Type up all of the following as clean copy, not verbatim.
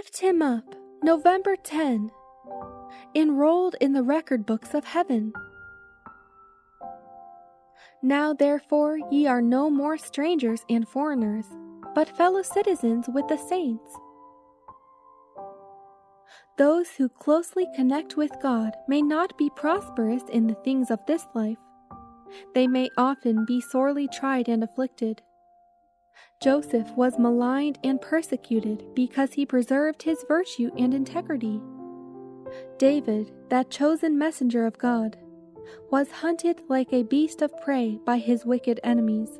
Lift him up, November 10. Enrolled in the record books of heaven. Now therefore ye are no more strangers and foreigners, but fellow citizens with the saints. Those who closely connect with God may not be prosperous in the things of this life. They may often be sorely tried and afflicted. Joseph was maligned and persecuted because he preserved his virtue and integrity. David, that chosen messenger of God, was hunted like a beast of prey by his wicked enemies.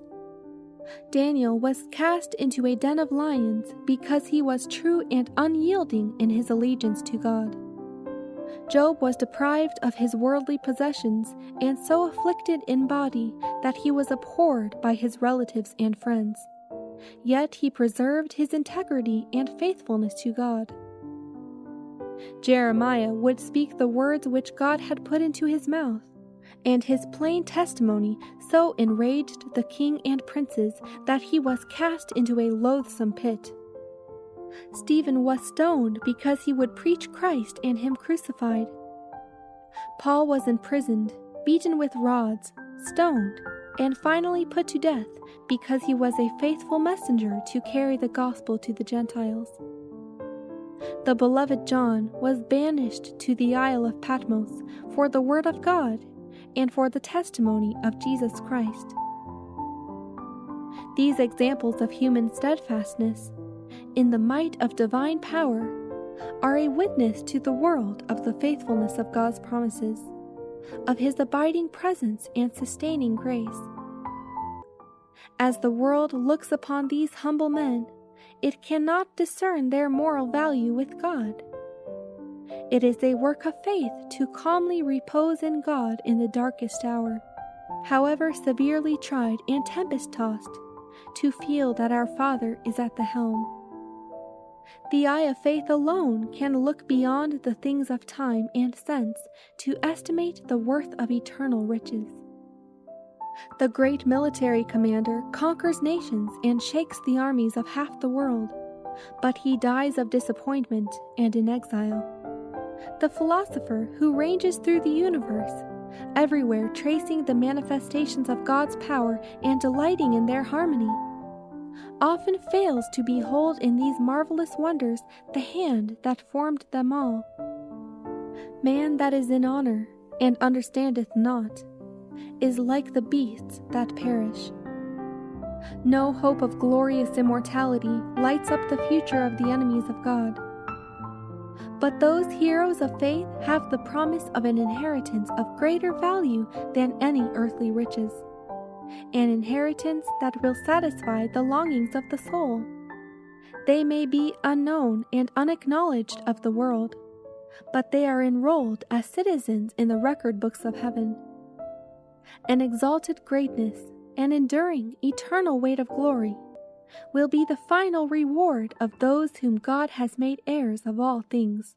Daniel was cast into a den of lions because he was true and unyielding in his allegiance to God. Job was deprived of his worldly possessions and so afflicted in body that he was abhorred by his relatives and friends. Yet he preserved his integrity and faithfulness to God. Jeremiah would speak the words which God had put into his mouth, and his plain testimony so enraged the king and princes that he was cast into a loathsome pit. Stephen was stoned because he would preach Christ and him crucified. Paul was imprisoned, beaten with rods, stoned, and finally put to death because he was a faithful messenger to carry the gospel to the Gentiles. The beloved John was banished to the Isle of Patmos for the word of God and for the testimony of Jesus Christ. These examples of human steadfastness in the might of divine power are a witness to the world of the faithfulness of God's promises, of his abiding presence and sustaining grace. As the world looks upon these humble men, it cannot discern their moral value with God. It is a work of faith to calmly repose in God in the darkest hour, however severely tried and tempest-tossed, to feel that our Father is at the helm. The eye of faith alone can look beyond the things of time and sense to estimate the worth of eternal riches. The great military commander conquers nations and shakes the armies of half the world, but he dies of disappointment and in exile. The philosopher who ranges through the universe, everywhere tracing the manifestations of God's power and delighting in their harmony, often fails to behold in these marvelous wonders the hand that formed them all. Man that is in honor and understandeth not is like the beasts that perish. No hope of glorious immortality lights up the future of the enemies of God. But those heroes of faith have the promise of an inheritance of greater value than any earthly riches, an inheritance that will satisfy the longings of the soul. They may be unknown and unacknowledged of the world, but they are enrolled as citizens in the record books of heaven. An exalted greatness, an enduring, eternal weight of glory, will be the final reward of those whom God has made heirs of all things.